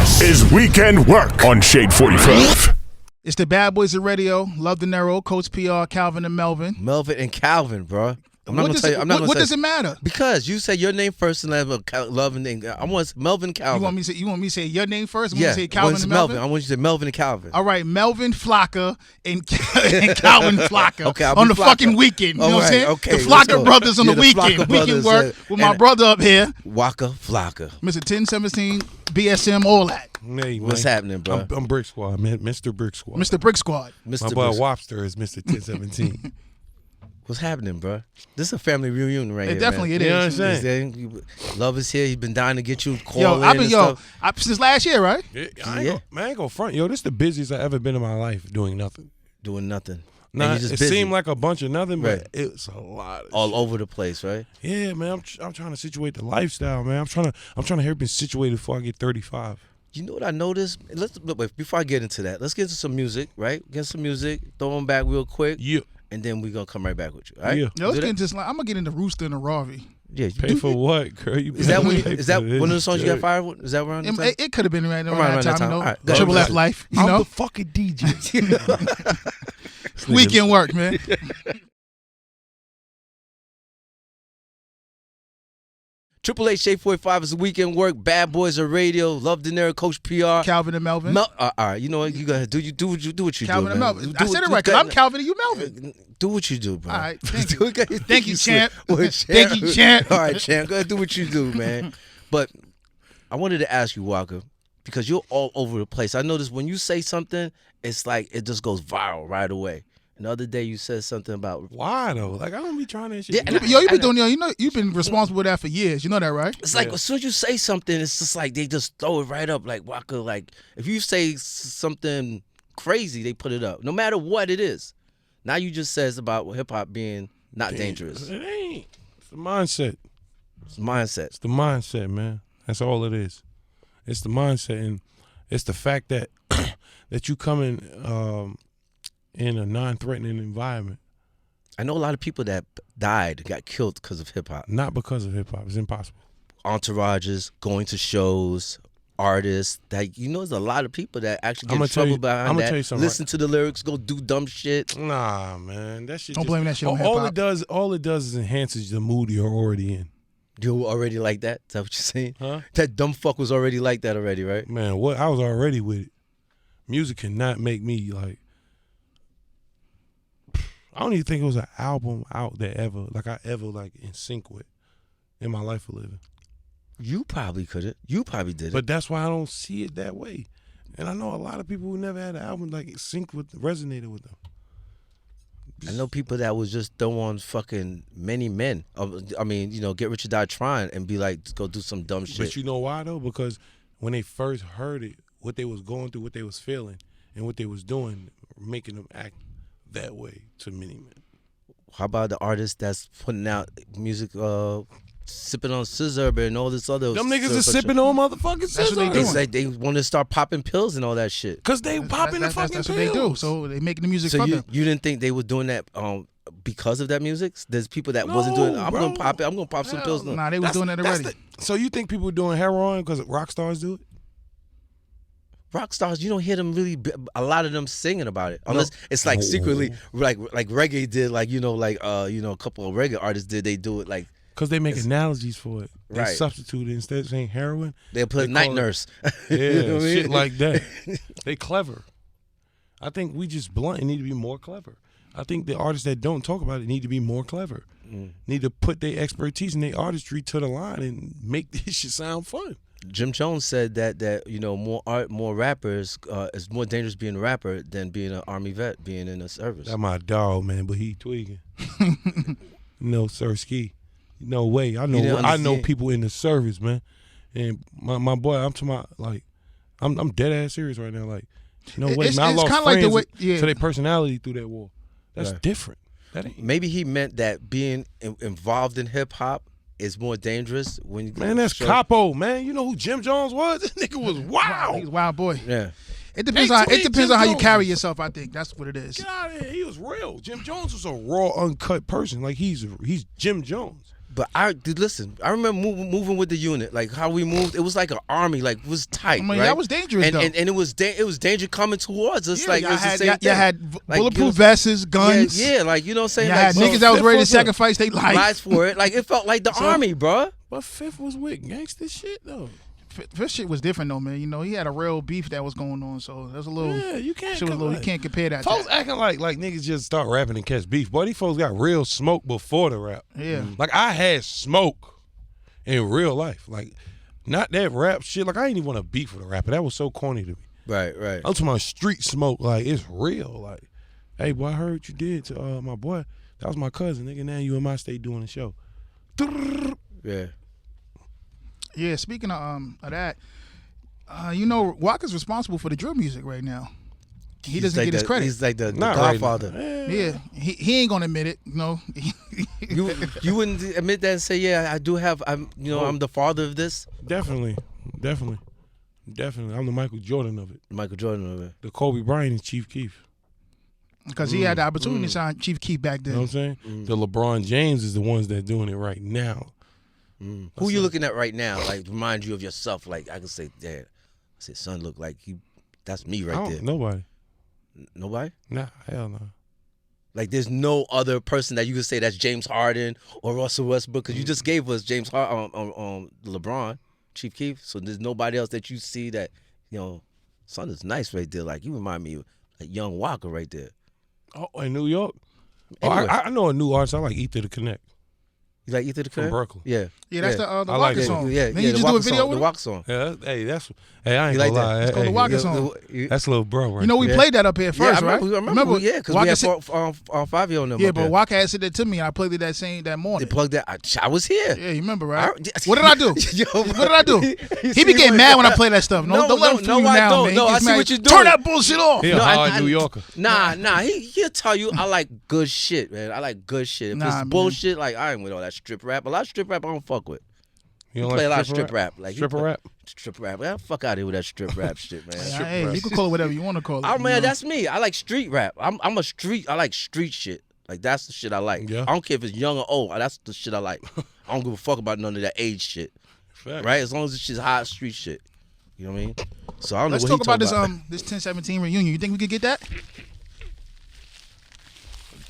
This is Weekend Work on Shade 45. It's the Bad Boys of Radio, Love Dinero, Coach PR, Calvin and Melvin. Melvin and Calvin, bro. What does it matter? Because you say your name first and then Love and I want Melvin Calvin. You want me to say your name first? Yeah. Say Calvin and Melvin? I want you to say Melvin and Calvin. All right, Melvin Flocka and Calvin Flocka okay, on the Flocka. Fucking weekend. You know what I'm saying? Okay, the Flocka brothers on the weekend. Flocka Weekend brothers, work with my brother up here. Waka Flocka. Mr. 1017, BSM, all that. Hey, what's happening, bro? I'm Brick Squad, man. Mr. Brick Squad. Mr. Brick Squad. My boy Wobster is Mr. 1017. What's happening, bro? This is a family reunion right here. Definitely man. it is. You know what I'm saying? Love is here. He's been dying to get you called since last year, right? I ain't gonna front. Yo, this is the busiest I ever been in my life doing nothing. Doing nothing. Nah, it seemed like a bunch of nothing, but it's a lot of all shit. over the place, right? Yeah, man. I'm trying to situate the lifestyle, man. I'm trying to have everything situated before I get 35. You know what I noticed? Wait, before I get into that, let's get into some music, right? Get some music, throw them back real quick. Yeah. And then we're going to come right back with you, all right? Yeah. Yo, I'm going to get into Rooster and the Ravi. Yeah. Pay for what, girl? Is that one of the songs you got fired with? Is that around the time? It could have been around that time. All right, Triple F Life, you know? I'm the fucking DJ. Weekend Work, man. Triple H Shade 45 is Weekend Work. Bad Boys of Radio. Love Dinero, Coach PR. Calvin and Melvin. All right, you know what? You go ahead. Do what you do. Calvin and man. Melvin. I said it right, because I'm Calvin and you Melvin. Do what you do, bro. All right, thank you. Thank you, champ. Thank you, champ. All right, champ. Go ahead, do what you do, man. But I wanted to ask you, Waka, because you're all over the place. I noticed when you say something, it's like it just goes viral right away. And the other day you said something about why though? Like I don't be trying that shit. Yeah, you've been responsible for that for years. You know that, right? It's like as soon as you say something, it's just like they just throw it right up. Like Waka, like if you say something crazy, they put it up, no matter what it is. Now you just says about hip hop being not dangerous. It ain't. It's the mindset. It's mindset. It's the mindset, man. That's all it is. It's the mindset, and it's the fact that that you come in a non-threatening environment. I know a lot of people that got killed because of hip hop. Not because of hip hop. It's impossible. Entourages, going to shows, artists. There's a lot of people that actually get in trouble behind that. Listen to the lyrics, go do dumb shit. Nah, man, that shit. Don't blame that shit on hip hop. All it does is enhances the mood you're already in. You already like that? Is that what you're saying? Huh? That dumb fuck was already like that already, right? Man, what? I was already with it. Music cannot make me like. I don't even think it was an album out that I ever in sync with in my life of living. You probably couldn't. You probably did it. But that's why I don't see it that way. And I know a lot of people who never had an album like synced with, resonated with them. I know people that was just throw on fucking Many Men. I mean, Get Rich or Die Trying and be like, go do some dumb shit. But you know why though? Because when they first heard it, what they was going through, what they was feeling, and what they was doing, making them act that way to Many Men. How about the artist that's putting out music, sipping on scissor and all this other? Them niggas is sipping on motherfucking scissor. That's what they doing. It's like they want to start popping pills and all that shit. Cause they popping the fucking pills. That's what they do. So they making the music So for you them. didn't think they were doing that because of that music? There's people that wasn't doing it. I'm gonna pop it. I'm gonna pop some pills. Nah, they was doing that already. So you think people doing heroin because rock stars do it? Rock stars, you don't hear them really. A lot of them singing about it, unless it's like secretly, like reggae did, a couple of reggae artists did. They do it like because they make analogies for it. They Right. substitute it instead of saying heroin. they put night nurse. Yeah, You know what I mean? shit like that. They clever. I think we just blunt and need to be more clever. I think the artists that don't talk about it need to be more clever. Need to put their expertise and their artistry to the line and make this shit sound fun. Jim Jones said that more rappers is more dangerous being a rapper than being an army vet, being in the service. That's my dog, man, but he tweaking. No, sir, ski. No way. I know people in the service, man. And my boy, I'm talking about, like, I'm dead ass serious right now. Like, no way. Man, I lost friends like the way, to their personality through that war. That's different. That ain't. Maybe he meant that being involved in hip hop is more dangerous when you Man, that's capo, man. You know who Jim Jones was? This nigga was wild. He's a wild boy. Yeah. It depends on how you carry yourself. I think that's what it is. Get out of here. He was real. Jim Jones was a raw, uncut person. Like he's Jim Jones. But listen, I remember moving with the unit, like how we moved. It was like an army, like it was tight. I mean, right? that was dangerous, though. And it was danger coming towards us. Yeah, like it was the same thing. You had Like, bulletproof vests, guns. Yeah, like you know what I'm saying. You Like, had niggas that was ready to sacrifice their lives for it. Like it felt like the army, bro. But Fifth was with gangster shit though. Fifth shit was different though, man. You know, he had a real beef that was going on, so there's a little. Yeah, you can't. Shit was little, you can't compare that. Folks acting like niggas just start rapping and catch beef. Boy, these folks got real smoke before the rap. Yeah. Like I had smoke in real life. Like not that rap shit. Like I ain't even want to beef with a rapper. That was so corny to me. Right. I'm talking about street smoke. Like it's real. Like, hey boy, I heard what you did to my boy. That was my cousin, nigga. Now you in my state doing the show. Yeah. Yeah. Speaking of that, you know, Waka's responsible for the drill music right now. He doesn't get his credit. He's like the Not godfather. Right Yeah, he ain't gonna admit it. You know, You wouldn't admit that and say, yeah, I do have. I'm the father of this. Definitely. I'm the Michael Jordan of it. Michael Jordan of it. The Kobe Bryant and Chief Keef. because he had the opportunity to sign Chief Keef back then. You know what I'm saying? The LeBron James is the ones that doing it right now. Who you looking at right now? Like remind you of yourself. Like I could say, Dad. I said, son, look like he. That's me right there. Nobody. Nobody? Nah, hell no. Like there's no other person that you could say that's James Harden or Russell Westbrook because you just gave us James Harden on LeBron, Chief Keef. So there's nobody else that you see that son is nice right there. Like you remind me of like young Waka right there. Oh, in New York. Anyway. I know a new artist. I like Ether to Connect. You like Ether the From Connect? Berkeley. Yeah. Yeah, that's the I Waka like it. song. Yeah, Then you just do a video song, with the it? Waka song. Yeah, I ain't You like gonna that? lie. It's called the Waka song. That's little bro right You know, we there. played that up here first, I right? remember, yeah, because we Waka had said- 5-year on them. Yeah, up but there. Waka had said that to me, and I played it that morning. They plugged that. I was here. Yeah, you remember, right? I- What did I do? Yo, What did I do? You He see be getting what- mad when I play that stuff. Don't let him fool you I now, don't. man. No, He I gets see mad. what you're doing. Turn that bullshit off. He a hard New Yorker. Nah, he'll tell you I like good shit, man. I like good shit. If Nah, it's man. bullshit, like I ain't with all that strip rap. A lot of strip rap I don't fuck with. You He don't play a like lot of strip rap. Like stripper rap? Strip rap. Man, fuck out of here with that strip rap shit, man. Hey, you can call it whatever you want to call it. Oh you man, know? that's me. I like street rap. I'm a street. I like street shit. Like that's the shit I like. Yeah. I don't care if it's young or old. That's the shit I like. I don't give a fuck about none of that age shit. Fact. Right? As long as it's shit's hot street shit. You know what I mean? So I don't Let's know talk what about he this talking this 1017 reunion. You think we could get that?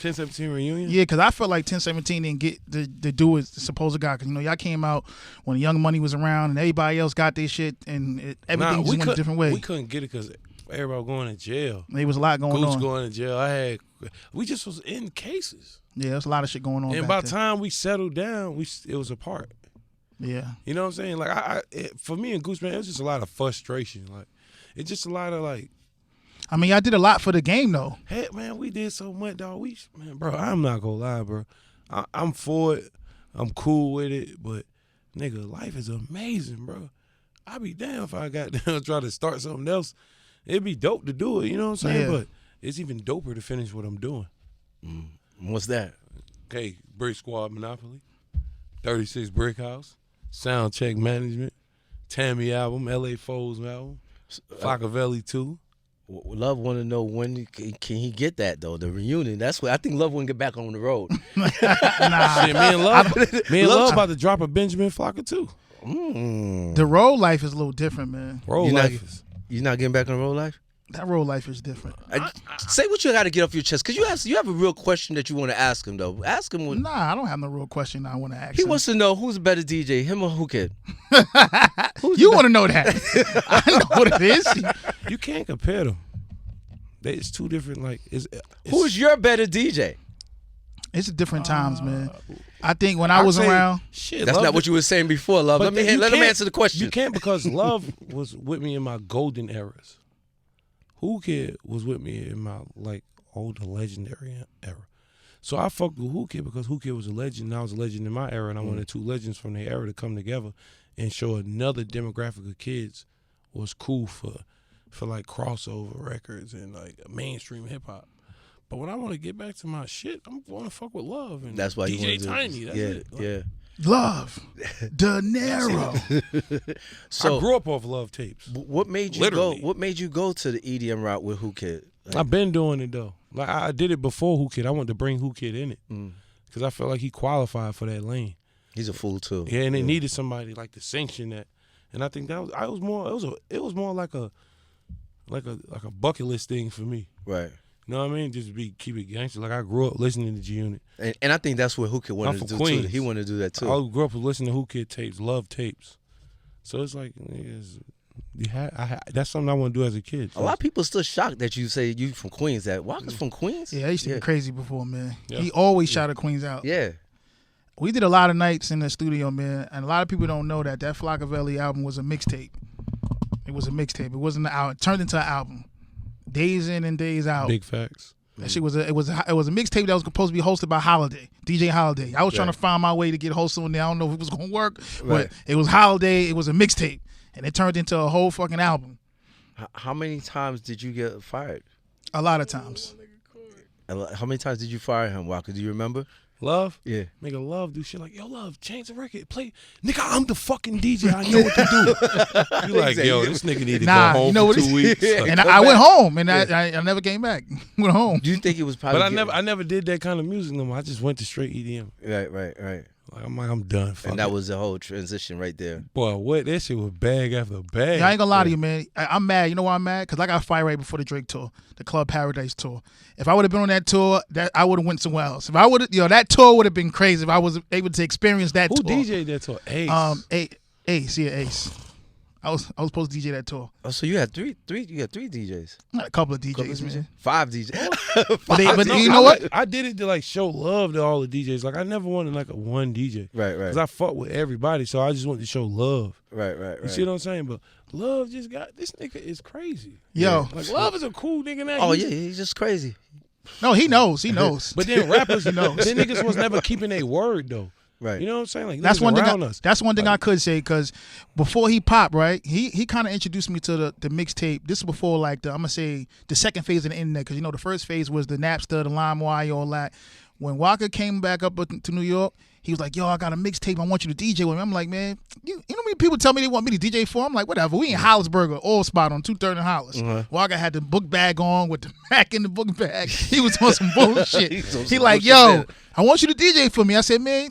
1017 reunion? Yeah, because I felt like 1017 didn't get to do what it's supposed to got. Because y'all came out when Young Money was around and everybody else got their shit and everything just went a different way. We couldn't get it because everybody was going to jail. There was a lot going Goose on. going to jail. We just was in cases. Yeah, there's a lot of shit going on. And back by the there. time we settled down, it was apart. Yeah. You know what I'm saying? Like for me and Goose, man, it was just a lot of frustration. Like it's just a lot of like, I mean, I did a lot for the game though. hey man, we did so much, dog. Man, bro, I'm not gonna lie, bro. I'm for it. I'm cool with it, but nigga, life is amazing, bro. I'd be damn if I got down try to start something else. It'd be dope to do it, you know what I'm saying? Yeah. But it's even doper to finish what I'm doing. What's that? Okay, Brick Squad Monopoly, 36 Brick House, Sound Check Management, Tammy album, LA Foes album, Flockavelli 2. Love want to know when can he get that though? The reunion. That's what I think. Love want to get back on the road. Nah. Shit, me and Love about to drop a Benjamin Flocka too. The road life is a little different, man. Roll life. You're not getting back on the road life. That road life is different. Say what you got to get off your chest because you have a real question that you want to ask him though. Ask him what Nah, I don't have no real question I want to ask he him. wants to know. Who's a better DJ, him or Who Kid? You want to know that? I know what it is. You can't compare them. It's two different. Like, Who's your better DJ? It's different times, man. I think when I was around, shit. That's not what you were saying before, Love. But Let him can't- answer the question. You can't because Love was with me in my golden eras. Who Kid was with me in my like older legendary era. So I fucked with Who Kid because Who Kid was a legend and I was a legend in my era and I wanted two legends from their era to come together and show another demographic of kids was cool for like crossover records and like mainstream hip hop. But when I want to get back to my shit, I'm going to fuck with Love and That's why you DJ wanna Tiny. do That's yeah, it. Like, yeah. Love Dinero. So I grew up off Love tapes. what made you Literally. go? What made you go to the EDM route with Who Kid? Like, I've been doing it though. Like I did it before Who Kid. I wanted to bring Who Kid in it because I felt like he qualified for that lane. He's a fool too. Yeah, and it needed somebody like to sanction that. And I think that was more like a bucket list thing for me. Right. You know what I mean? Just keep it gangster. Like I grew up listening to G Unit. And I think that's what Who Kid wanted to do Queens. too. He wanted to do that too. I grew up listening to Who Kid tapes, Love tapes. So it's like, that's something I want to do as a kid. A lot of people still shocked that you say you from Queens. That Waka's from Queens? Yeah, I used to be crazy before, man. Yeah. He always shouted Queens out. Yeah. We did a lot of nights in the studio, man, and a lot of people don't know that Flockavelli album was a mixtape. It was a mixtape. It wasn't an album. It turned into an album. Days in and days out. Big facts. That shit was a mixtape that was supposed to be hosted by Holiday, DJ Holiday. I was trying to find my way to get hosted on there. I don't know if it was gonna work, but it was Holiday. It was a mixtape, and it turned into a whole fucking album. How many times did you get fired? A lot of times. How many times did you fire him, Waka? Do you remember? Love? Yeah. Nigga, Love do shit like, yo, Love, change the record. Play. Nigga, I'm the fucking DJ. I know what to do. You like, yo, this nigga need to go home for 2 weeks. And I went home, and I never came back. Went home. Do you think it was probably... But I never did that kind of music no more. I just went to straight EDM. Right. Like, I'm done. And that was the whole transition right there. Boy, what? That shit was bag after bag. Yeah, I ain't gonna lie to you, man. I'm mad. You know why I'm mad? Because I got fired right before the Drake tour, the Club Paradise tour. If I would have been on that tour, I would have went somewhere else. If I would, that tour would have been crazy. If I was able to experience that tour. Who DJ'd that tour? Ace. Ace. Yeah, Ace. I was supposed to DJ that tour. Oh, so you had three DJs. A couple of DJs, man. 5 DJs. But you know what? I did it to like show love to all the DJs. Like I never wanted like a one DJ. Right. Because I fought with everybody, so I just wanted to show love. Right. You see what I'm saying? But Love just got, this nigga is crazy. Yo. Like Love is a cool nigga now. Oh, yeah, he's just crazy. No, he knows. He knows. But then rappers, then niggas was never keeping their word though. Right. You know what I'm saying? Like that's one thing. Us. That's one thing I could say, because before he popped, right, he kind of introduced me to the mixtape. This is before like I'm gonna say the second phase of the internet, because the first phase was the Napster, the LimeWire, all that. When Waka came back up to New York, he was like, yo, I got a mixtape. I want you to DJ with me. I'm like, man, you know how many people tell me they want me to DJ for? I'm like, whatever. We in Hollisburg, Oil Spot on 230 and Hollis. Waka had the book bag on with the Mac in the book bag. He was on some bullshit. He like, yo, I want you to DJ for me. I said, man,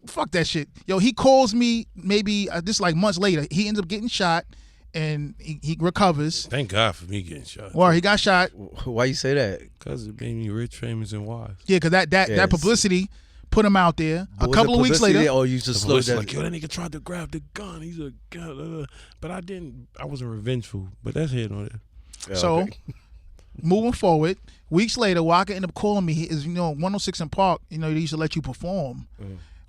fuck that shit. Yo, he calls me maybe this like months later. He ends up getting shot. And he recovers. Thank God for me getting shot. Well, he got shot. Why you say that? Because it made me rich, famous, and wise. Yeah, because that publicity put him out there. A couple of weeks later. Or you just slowed down. Like, yo, that nigga tried to grab the gun. He's a gun. But I didn't. I wasn't revengeful. But that's head on it. So, moving forward, weeks later, Waka ended up calling me. He is 106 in Park. They used to let you perform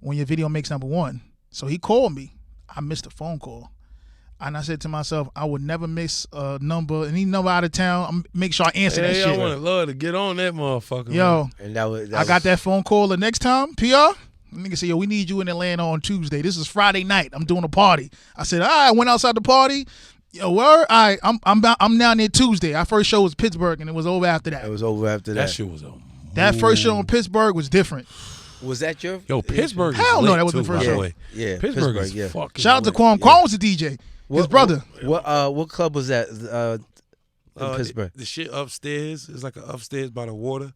when your video makes #1. So he called me. I missed a phone call. And I said to myself, I would never miss a number, any number out of town. Make sure I answer that shit. I want to love to get on that motherfucker. Yo, and I got that phone call the next time. PR, the nigga said, yo, we need you in Atlanta on Tuesday. This is Friday night. I'm doing a party. I said, all right. I went outside the party. Yo, word. All right, I'm down there Tuesday. Our first show was Pittsburgh, and it was over after that. It was over after that. That shit was over. That first show in Pittsburgh was different. Was that your? Yo, Pittsburgh. Hell no, that was the first show. Yeah, Pittsburgh is fucking. Shout out to Quan. Quan was the DJ. His brother. What club was that in Pittsburgh? The shit upstairs is like an upstairs by the water.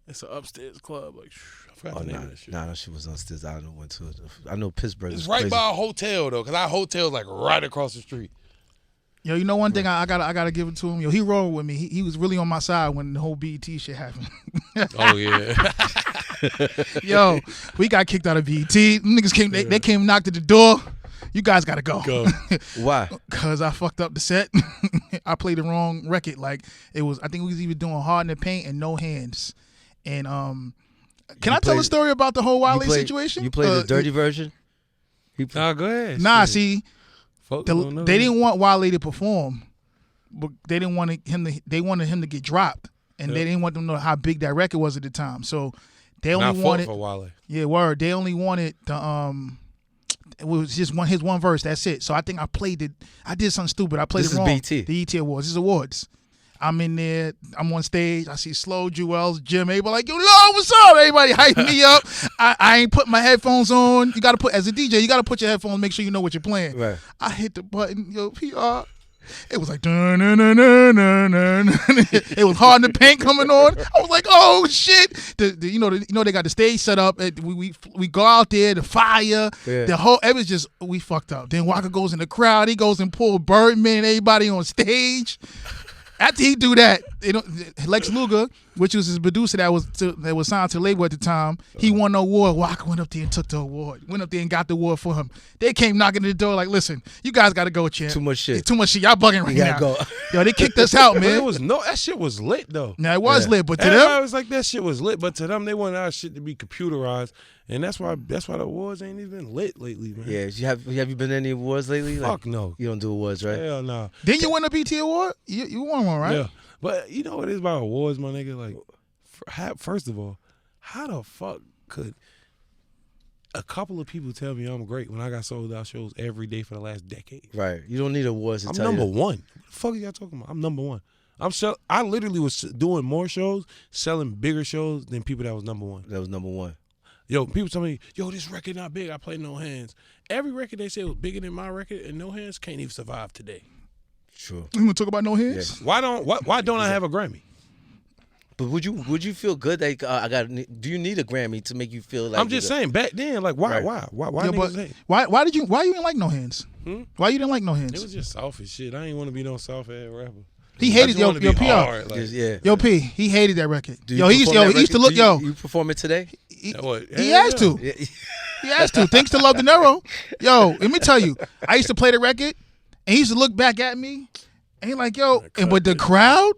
It's an upstairs club. Like, I forgot the name of that shit. Nah, she was upstairs. I don't know when to it. I know Pittsburgh. It's right by a hotel though, because our hotel's like right across the street. Yo, one thing I gotta give it to him. Yo, he rolled with me. He was really on my side when the whole BET shit happened. Oh yeah. Yo, we got kicked out of BET. Niggas came. They came and knocked at the door. You guys gotta go. Why? Because I fucked up the set. I played the wrong record. Like it was. I think we was even doing Hard in the Paint and No Hands. And can I tell a story about the whole Wale situation? You played the dirty version. Nah, go ahead. Nah, shit. see, they didn't want Wale to perform, but they didn't want him to. They wanted him to get dropped, and they didn't want them to know how big that record was at the time. So they only wanted for Wale. Yeah, word. They only wanted the It was just his one verse. That's it. So I think I played it. I did something stupid. I played it wrong. This is BT. The ET Awards. This is awards. I'm in there. I'm on stage. I see Slow, Jewels, Jim. Everybody like, yo, Lord, what's up? Everybody hype me up. I ain't put my headphones on. You got to put, as a DJ, you got to put your headphones, make sure you know what you're playing. Right. I hit the button. Yo, PR. It was like dun, dun, dun, dun, dun, dun. It was Hard in the Paint coming on. I was like, oh shit! You know they got the stage set up. We go out there, the fire, the whole. It was just we fucked up. Then Waka goes in the crowd. He goes and pull Birdman and everybody on stage. After he do that, Lex Luger, which was his producer that was signed to the label at the time, he won the award. Waka went up there and took the award. Went up there and got the award for him. They came knocking at the door like, listen, you guys got to go, champ. Too much shit. Too much shit. Y'all bugging right now. Go. Yo, they kicked us out, man. That shit was lit though. Now it was lit, but to I them, was like that shit was lit, but to them they wanted our shit to be computerized, and that's why the awards ain't even lit lately, man. Yeah, have you been to any awards lately? Fuck no. You don't do awards, right? Hell no. Didn't you win a BT award? You won one, right? Yeah. But you know what it is about awards, my nigga? Like, first of all, how the fuck could a couple of people tell me I'm great when I got sold out shows every day for the last decade? Right. You don't need awards to I'm tell number you. one. What the fuck are y'all talking about? I'm number one. I literally was doing more shows, selling bigger shows than people that was number one. That was number one. Yo, people tell me, yo, this record not big. I play No Hands. Every record they say was bigger than my record, and No Hands can't even survive today. Sure. You gonna talk about No Hands? Yeah. Why don't I have a Grammy? But would you feel good that do you need a Grammy to make you feel like I'm just saying back then, like why Yeah, niggas hate? why you didn't like No Hands? Why you didn't like No Hands? It was just soft as shit. I ain't want to be no soft ass rapper. He hated your PR. Hard, Yo P, he hated that record. Do Yo, you he perform that used to record? look You perform it today? He Yeah. has to. Yeah. He has to. Thanks to Love Dinero. Yo, let me tell you, I used to play the record, and he used to look back at me, and he like, yo, but the crowd,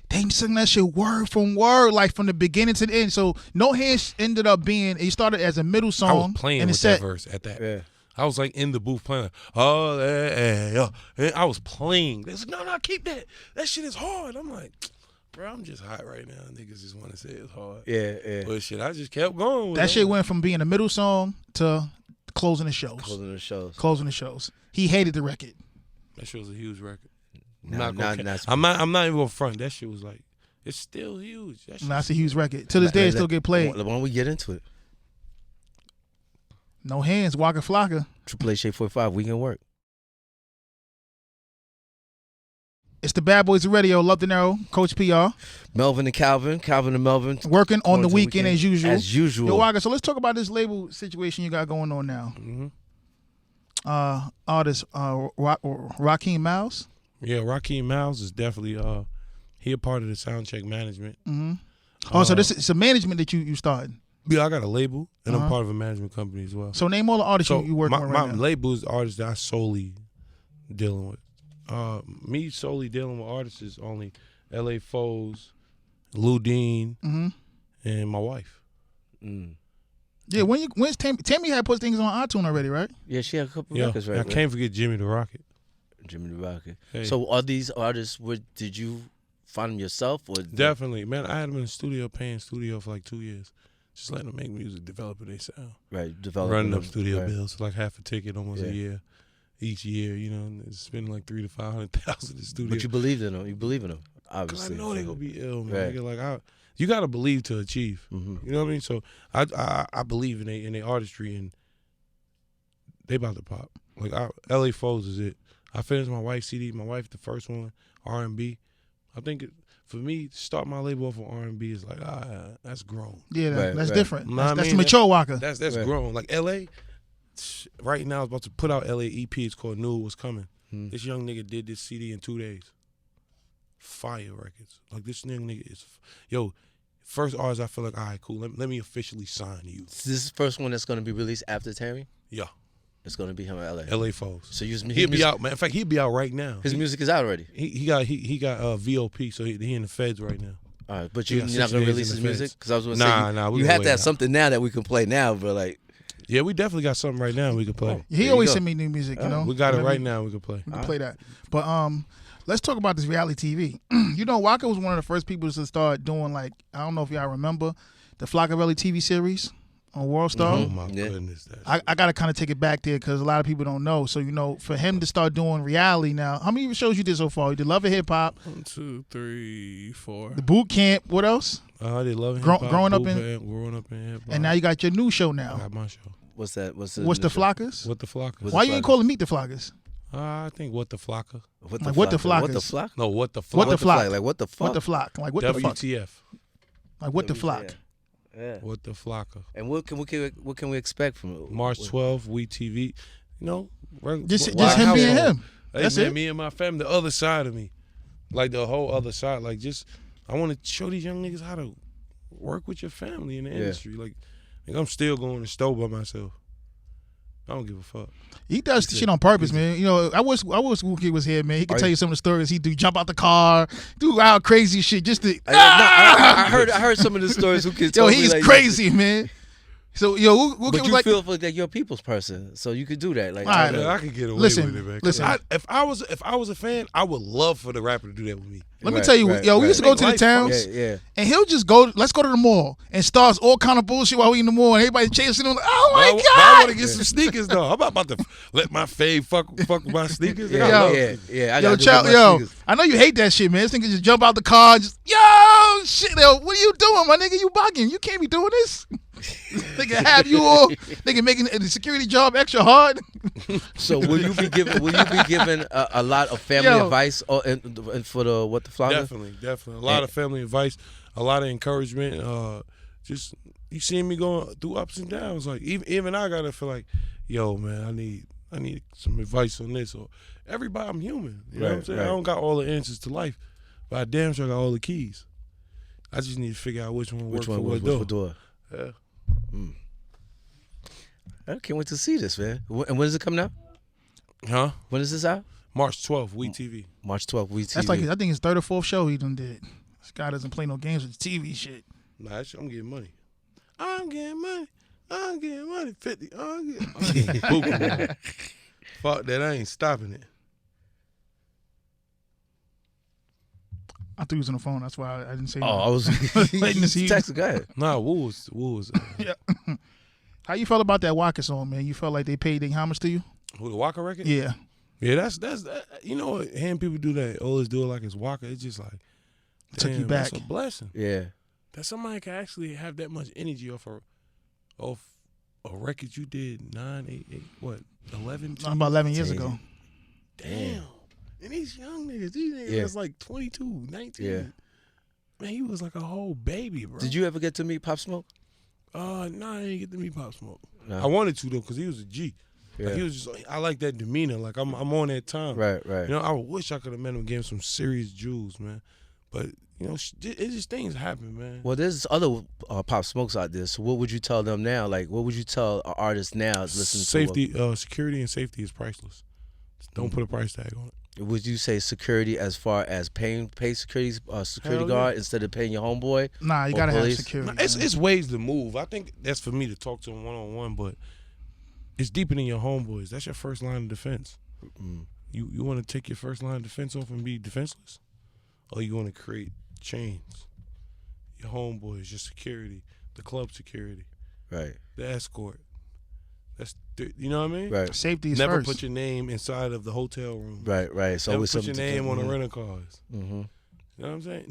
they sing that shit word from word, like from the beginning to the end. So No Hands ended up being, he started as a middle song. I was playing and with that verse at that. Yeah. I was like in the booth playing, like, oh, yeah. And I was playing. They was like, no, keep that. That shit is hard. I'm like, bro, I'm just hot right now. Niggas just want to say it's hard. Yeah. But shit, I just kept going with That it. shit went from being a middle song to closing the shows. Closing the shows. He hated the record. That shit was a huge record. Not I'm not even gonna front. That shit was like, it's still huge. That shit That's a huge record. To this day, it still get played. Why don't we get into it? No Hands, Waka Flocka. Triple H 845, Weekend Work. It's the Bad Boys of Radio, Love Dinero, Coach PR. Melvin and Calvin and Melvin. Working on the weekend as usual. As usual. Yo, Waka, so let's talk about this label situation you got going on now. Artist Rakeem Miles. Yeah, Rakeem Miles is definitely he a part of the Soundcheck management. So this is a management that you started. Yeah, I got a label and I'm part of a management company as well. So name all the artists you working with right my now. label is artists that I solely dealing with. Me solely dealing with artists is only LA Foes, Lou Dean, and my wife. Yeah, when's Tammy had put things on iTunes already, right? Yeah, she had a couple records, right? I can't forget Jimmy the Rocket. Jimmy the Rocket. Hey. So are these artists, did you find them yourself? Or Definitely. Man, I had them in the studio, paying studio for like 2 years. Just letting them make music, developing their sound. Right, developing Running up them, studio right. bills, like half a ticket almost a year. Each year, you know, and it's spending like $300,000 to $500,000 in the studio. But you believed in them. You believe in them, obviously. Cause I know they gonna be ill, man. Right. Nigga, like you gotta believe to achieve. You know what I mean? So I believe in their artistry, and they about to pop. Like LA Foes is it. I finished my wife's CD. My wife, the first one, R&B. I think for me, to start my label off of R&B is like that's grown. Yeah, that's right. different. Know what I That's the mean? mature Waka. That's grown. Like LA. Right now, I was about to put out LA EP. It's called Knew It Was Coming. This young nigga did this CD in 2 days. Fire records. Like this young nigga is, first artist I feel like, all right, cool. Let me officially sign you. This is the first one that's going to be released after Terry? Yeah. It's going to be him in LA. LA Foes. So he'll be out, man. In fact, he'll be out right now. His music is out already. He got VOP, so he in the feds right now. All right, but He you're got not 6 going to days release in his the music? feds. Because I was going to say, Nah, we you can have wait to have now. something now that we can play now, but like. Yeah, we definitely got something right now we can play. He always send me new music, you know. We got it Whenever right now we can play. We can play that. But let's talk about this reality TV. You know, Waka was one of the first people to start doing, like, I don't know if y'all remember the Flockarelli TV series on World Star. Oh my goodness. I got to kind of take it back there because a lot of people don't know. So, you know, for him to start doing reality now, how many shows you did so far? You did Love and Hip Hop, 1, 2, 3, 4. The Boot Camp, what else? I did Love Hip Hop. Growing up Growing up in hip hop. And now you got your new show I now. got my show. What's that? What's the Flockers? What the Flockers? Why you ain't calling Meet the Flockers? I think What the Flocka. What Like, what the flock What the is? flock? No, What the Flocka. What the flock? Like what the fuck? What the flock? Like what the fuck? WTF. Like what the flock? Yeah. What the Flocka. And what can we expect from it? March 12th, We TV. You know, Just him being him. Hey, That's man, it. me and my family, the other side of me. Like the whole other side. Like just, I want to show these young niggas how to work with your family in the industry. Like I'm still going to the store by myself. I don't give a fuck. He does shit on purpose, man. You know, I wish Wookie was here, man. He could tell you some of the stories he do. Jump out the car, do wild crazy shit just to. I heard some of the stories. Who can tell Yo, me, he's like, crazy, man. So Wookie But was you like, feel like you're a people's person, so you could do that. Like, All right. Yeah, I could get away Listen, with it, man. listen. If I was a fan, I would love for the rapper to do that with me. let me Right, tell you, right, yo, we right. used to go Make to the life towns, yeah. and he'll just go. Let's go to the mall and starts all kind of bullshit while we in the mall, and everybody chasing him. Like, oh my But I want god! to get some sneakers though. I'm about to let my fave fuck with my sneakers. Yeah, I Yo. love yeah, it. yeah. I Yo, gotta do child, my yo, sneakers. I know you hate that shit, man. This nigga just jump out the car, and just yo, shit, yo, what are you doing, my nigga? You bugging? You can't be doing this. Nigga, have you all? Nigga making the security job extra hard. So will you be given a lot of family Yo. advice and for the what the flock? Definitely. A lot of family advice, a lot of encouragement. Just you seeing me going through ups and downs. Like even I gotta feel like, yo, man, I need some advice on this. Or everybody, I'm human. You know what I'm saying? right. I don't got all the answers to life, but I damn sure got all the keys. I just need to figure out which one Which works one for was what for door. door? Yeah. I can't wait to see this, man. And when is it coming out? Huh? When is this out? March 12th, We TV. March 12th. We TV. That's like I think his third or fourth show he done did. This guy doesn't play no games with TV shit. Nah, I'm getting money. I'm getting money. 50. I'm getting buku. Fuck that. I ain't stopping it. I thought he was on the phone. That's why I didn't say. Oh, I was Waiting to see you. text the guy. Nah, Woo was Yeah. How you felt about that Waka song, man? You felt like they paid their homage to you? who, the Waka record? Yeah. Yeah, that's you know, hearing people do that, always do it like it's Waka, it's just like, Took you damn, back. That's a blessing. Yeah. That somebody can actually have that much energy off a record you did 11? About 11 years Damn. ago. Damn. And these young niggas, that's like 22, 19. Yeah. Man, he was like a whole baby, bro. Did you ever get to meet Pop Smoke? Nah, I didn't get to meet Pop Smoke. No. I wanted to though, cause he was a G. Yeah. Like, he was just like, I like that demeanor. Like I'm on that time. Right. You know, I wish I could have met him and gave him some serious jewels, man. But you know, it's just things happen, man. Well, there's other Pop Smokes out there. So what would you tell them now? Like, what would you tell an artist now that's listening Safety, security, and safety is priceless. Just don't put a price tag on it. would you say security as far as pay security Hell guard yeah. instead of paying your homeboy? Nah, you Or gotta police? have security. Nah, man. it's ways to move. I think that's for me to talk to him one-on-one, but it's deeper than your homeboys. That's your first line of defense. You want to take your first line of defense off and be defenseless? Or you want to create chains? Your homeboys, your security, the club security, Right. the escort. You know what I mean? Right. Safety is Never first. put your name inside of the hotel room. Right. So Never it's put your name on the rental cars. Mm-hmm. You know what I'm saying?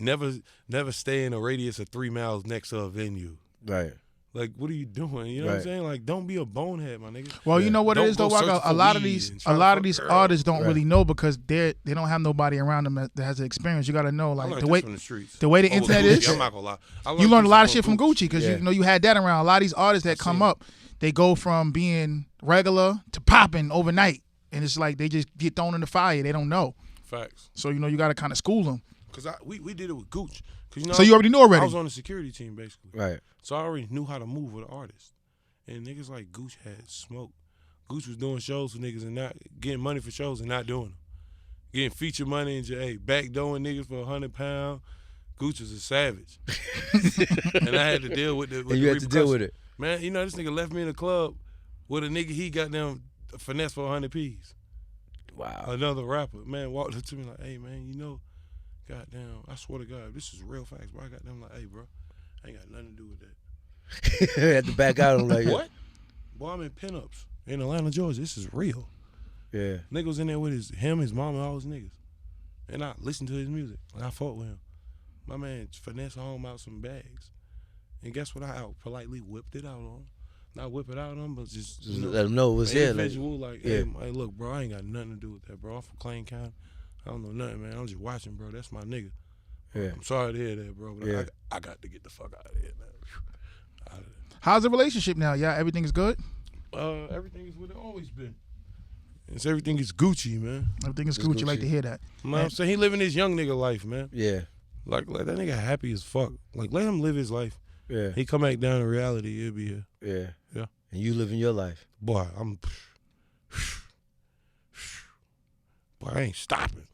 Never stay in a radius of 3 miles next to a venue. Right. Like, what are you doing? You know what I'm Right. saying? Like, don't be a bonehead, my nigga. Well, you know what Don't it is though, go Waka? searching A for lot of weed these and try to fuck girls. artists don't Right. really know because they don't have nobody around them that has the experience. You got to know I like learned the this way from the streets. the way the Oh, internet Gucci, is. I'm not gonna lie. You learned a lot of shit from Gucci because Yeah. you know you had that around. A lot of these artists that come up, they go from being regular to popping overnight, and it's like they just get thrown in the fire. They don't know, Facts. so you know you got to kind of school them. Because we did it with Gucci. You know, So you already know already. I was on the security team, basically. Right. So I already knew how to move with artists. And niggas like Gooch had smoke. Gooch was doing shows for niggas and not getting money for shows and not doing them. Getting feature money and backdooring niggas for £100. Gooch was a savage. And I had to deal with And you had to deal with it. Man, you know, this nigga left me in the club with a nigga he got them finesse for 100 P's. Wow. Another rapper, man, walked up to me like, hey, man, you know, goddamn, I swear to God, this is real facts, bro. I got them like, hey, bro, I ain't got nothing to do with that. Had to back out on like What? Boy, I'm in pinups in Atlanta, Georgia. This is real. Yeah. Nigga was in there with his mom, and all his niggas. And I listened to his music. Like, I fought with him. My man finesse home out some bags. And guess what I out politely whipped it out on? not whip it out on them, but just let them know it was here. Individual, hey, look, bro, I ain't got nothing to do with that, bro. I'm from Clayton County. I don't know nothing, man. I'm just watching, bro. That's my nigga. Yeah. I'm sorry to hear that, bro, but I got to get the fuck out of here, man. How's the relationship now? Yeah, everything's good? Everything is what it always been. Everything is Gucci, man. Everything is Gucci. Like to hear that. You know what I'm saying? He living his young nigga life, man. Yeah. Like that nigga happy as fuck. Like, let him live his life. Yeah. He come back down to reality, he'll be here. Yeah. Yeah. And you living your life. Boy, I ain't stopping.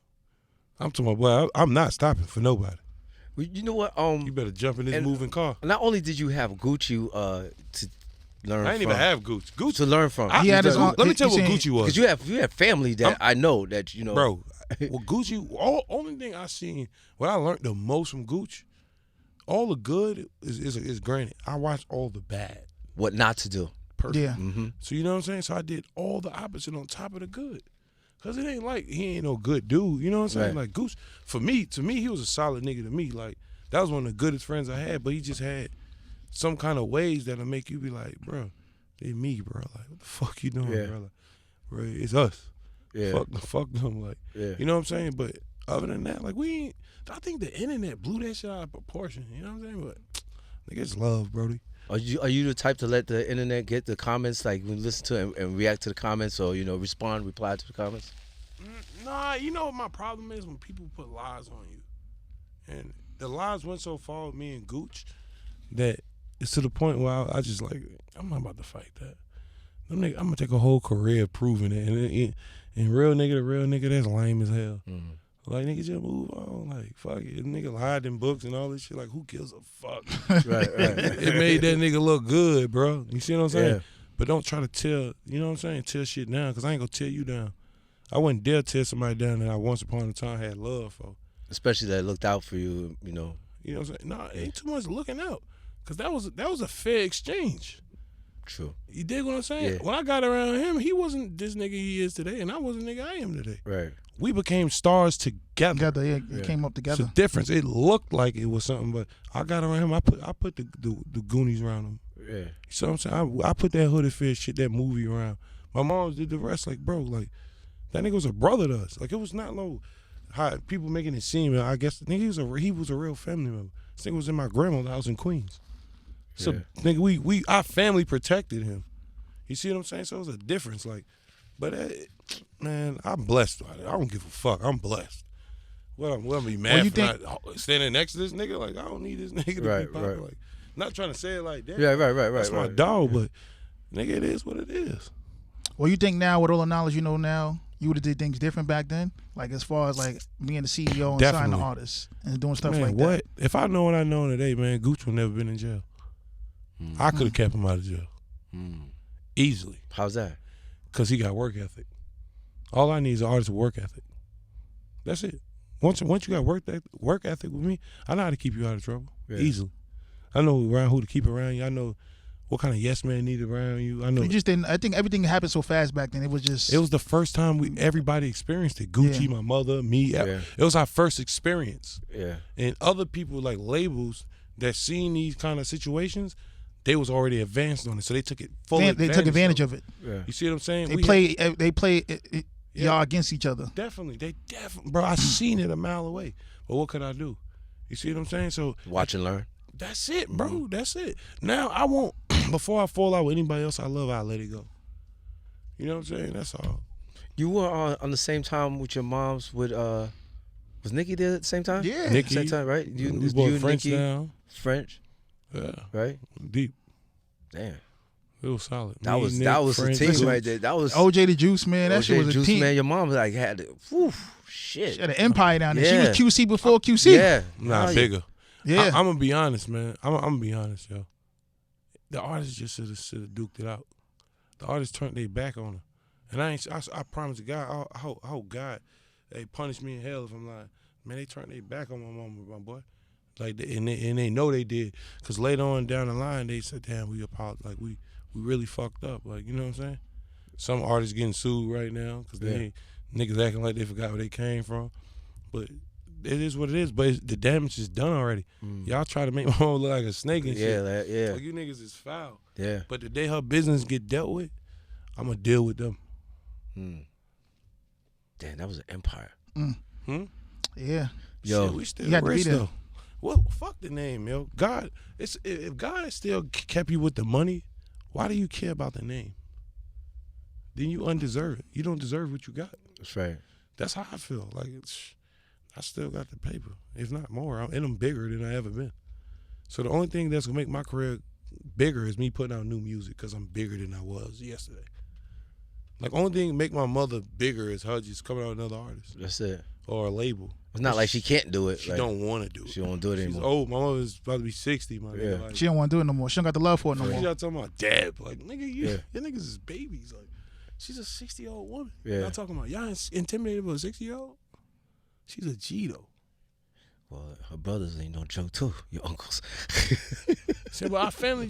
I'm talking about, boy, I'm not stopping for nobody. Well, you know what? You better jump in this moving car. Not only did you have Gucci to learn from. I didn't even have Gucci. Gucci to learn from. He had his own, let me tell you what Gucci was. Because you have family that I know that, you know. Bro, well, Gucci, only thing I seen, what I learned the most from Gucci, all the good is granted. I watched all the bad. What not to do. Perfect. Yeah. Mm-hmm. So you know what I'm saying? So I did all the opposite on top of the good. Cause it ain't like he ain't no good dude. You know what I'm saying? Right. Like Gucci, to me, he was a solid nigga to me. Like, that was one of the goodest friends I had, but he just had some kind of ways that'll make you be like, bro, they me, bro. Like, what the fuck you doing, bro? Like, bro, it's us. Yeah. Fuck them. Like, you know what I'm saying? But other than that, like, we ain't, I think the internet blew that shit out of proportion. You know what I'm saying? But niggas love, Brody. Are you the type to let the internet get the comments, like when you listen to it and react to the comments, or reply to the comments? Nah, you know what my problem is when people put lies on you, and the lies went so far with me and Gooch that it's to the point where I just like, I'm not about to fight that. I'm gonna take a whole career proving it, and real nigga to real nigga, that's lame as hell. Mm-hmm. Like, nigga, just move on. Like, fuck it. Nigga lied in books and all this shit. Like, who gives a fuck? Right. It made that nigga look good, bro. You see what I'm saying? Yeah. But don't try to tell, you know what I'm saying, tear shit down, because I ain't gonna tear you down. I wouldn't dare tear somebody down that I once upon a time had love for. Especially that looked out for you, you know. You know what I'm saying? Nah, ain't too much looking out, because that was a fair exchange. True. You dig what I'm saying? Yeah. When I got around him, he wasn't this nigga he is today, and I wasn't the nigga I am today. Right. We became stars together. It came up together. It's a difference. It looked like it was something, but I got around him. I put the Goonies around him. Yeah. You see what I'm saying? I put that Hooded Fish shit, that movie around. My mom did the rest. Like, bro, like, that nigga was a brother to us. Like, it was not no how people making it seem. I guess nigga he was a real family member. This nigga was in my grandma's house in Queens. So nigga, our family protected him. You see what I'm saying? So it was a difference. Like, but man, I'm blessed. I don't give a fuck. I'm blessed. What I'm be mad for not standing next to this nigga? Like, I don't need this nigga to be popular. Like, not trying to say it like that. Yeah, right. That's my dog, but nigga, it is what it is. Well, you think now, with all the knowledge you know now, you would have did things different back then? Like, as far as like being the CEO and signing artists and doing stuff like that. If I know what I know today, man, Gucci would never been in jail. Mm-hmm. I could have kept him out of jail. Easily. How's that? Because he got work ethic. All I need is an artist with work ethic. That's it. Once you got work ethic with me, I know how to keep you out of trouble. Yeah. Easily. I know around who to keep around you. I know what kind of yes man needed around you. I know. You just didn't. I think everything happened so fast back then. It was the first time everybody experienced it. Gucci, my mother, me. Yeah. It was our first experience. Yeah. And other people, like labels that seen these kind of situations, they was already advanced on it, so they took it full advantage. They took advantage of it. Yeah. You see what I'm saying? They play y'all against each other. Definitely. Bro, I seen it a mile away. But what could I do? You see what I'm saying? So watch and learn. That's it, bro. Mm-hmm. That's it. Now I won't. Before I fall out with anybody else I love, I'll let it go. You know what I'm saying? That's all. You were on the same time with your moms with was Nikki there at the same time? Yeah. Nikki. Same time, right? We both French Nikki, now. French. Yeah. Right? Deep. Damn. It was solid. That was a team right there. That was OJ the Juice Man. That shit was a Juice team. Man, your mom like had shit. She had an empire down there. Yeah. She was QC before QC. Yeah. Nah, bigger. Yeah. I'm gonna be honest, man. I'm gonna be honest, yo. The artists just should have duked it out. The artists turned their back on her, and I promise to God, I hope God, they punish me in hell if I'm lying. Man, they turned their back on my mama, my boy. Like, and they know they did, cause later on down the line they said, "Damn, we apologize. Like we really fucked up." Like, you know what I'm saying? Some artists getting sued right now because niggas acting like they forgot where they came from. But it is what it is. But the damage is done already. Y'all try to make my mom look like a snake and shit. Yeah. Like, you niggas is foul. Yeah. But the day her business get dealt with, I'm going to deal with them. Damn, that was an empire. Yeah. Yo, shit, we still you had to be rich, there. though. Well, fuck the name, yo. God, if God still kept you with the money, why do you care about the name? Then you undeserve it. You don't deserve what you got. That's right. That's how I feel. Like, I still got the paper, if not more, and I'm bigger than I ever been. So the only thing that's gonna make my career bigger is me putting out new music because I'm bigger than I was yesterday. Like, only thing make my mother bigger is her just coming out with another artist. That's it. Or a label. It's not like she can't do it. She like, don't want to do it. She don't do it She's anymore. old. My mother's about to be 60, my Yeah. nigga. Like, She don't want to do it no more. She don't got the love for it no she's more. out talking about dad. Like, nigga, your niggas is babies. Like, she's a 60-year-old woman. Yeah. Y'all talking about, y'all intimidated by a 60-year-old? She's a G, though. Well, her brothers ain't no joke, too. Your uncles. See, but our family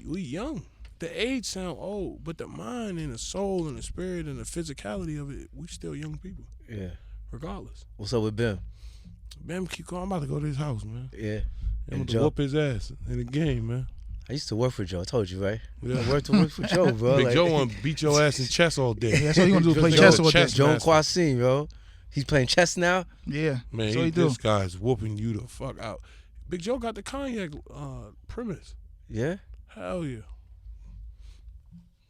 we young. The age sound old, but the mind and the soul and the spirit and the physicality of it, we still young people. Yeah. Regardless. What's up with Ben? Man, keep going. I'm about to go to his house, man. Yeah. I'm going to whoop his ass in the game, man. I used to work for Joe. I told you, right? Yeah. I worked for Joe, bro. Big Joe want to beat your ass in chess all day. Yeah, that's all he want to do is play Just chess go all day. chess Joe master. Quasim, yo. He's playing chess now. Yeah. Man, so he do. this guy's whooping you the fuck out. Big Joe got the cognac premise. Yeah? Hell yeah.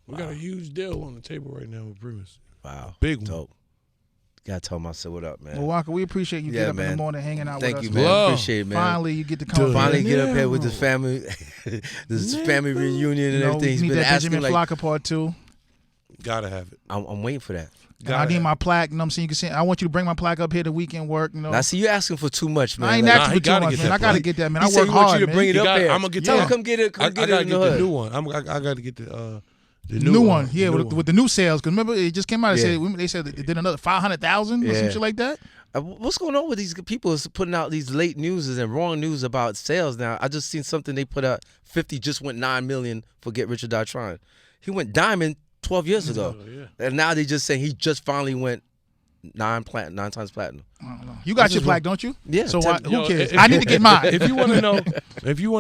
We got a huge deal on the table right now with premise. Wow. Big one. Dope. Gotta tell myself what up, man. Well, Waka, we appreciate you Yeah, get up in man. the morning hanging out Thank with you, us. man. Love. Appreciate it, man. Finally, you get to come. Finally De get up here with the Niro. family, this family reunion and You know, everything. He's we need been that asking Benjamin like, Flocka part 2. Gotta have it. I'm waiting for that. And I need my plaque. You know what I'm saying? You can say, I want you to bring my plaque up here to weekend work. You know, Now, see, you asking for too much, man. I ain't Like, asking he for too gotta much, get man. that I gotta plaque. get that, man. He I said work he wants hard, you to man. bring it up here. I'm gonna get Tell him that. come get it. I Come get gotta it in get the the hood. new one. I gotta get the New one, yeah, with the new sales. Because remember, it just came out. Yeah. They said they did another 500,000 or Yeah. some shit like that. What's going on with these people is putting out these late news and wrong news about sales now? I just seen something they put out. 50 just went 9 million for Get Rich or Die Trying. He went diamond 12 years ago. yeah. And now they just saying he just finally went 9 times platinum. I don't know. You got your plaque, don't you? Yeah. So who Yo, cares? if- I need to get mine. If you want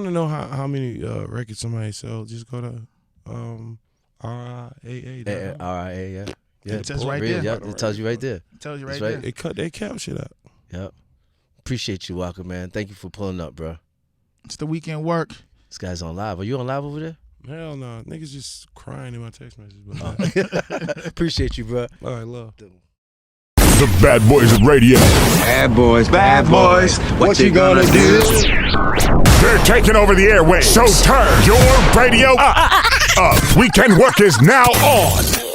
to know, how many records somebody sell, just go to RIAA. RIA, yeah. Yeah, It says right Really, there. Yeah, it tells you right there. It tells you That's right right. there. They cap shit out. Yep. Appreciate you, Walker, man. Thank you for pulling up, bro. It's the weekend work. This guy's on live. Are you on live over there? Hell no, niggas just crying in my text messages. But Appreciate you, bro. all right, love. The Bad Boys of Radio. Bad boys, what you gonna do? They're taking over the airwaves. So turn your radio up. Weekend work is now on.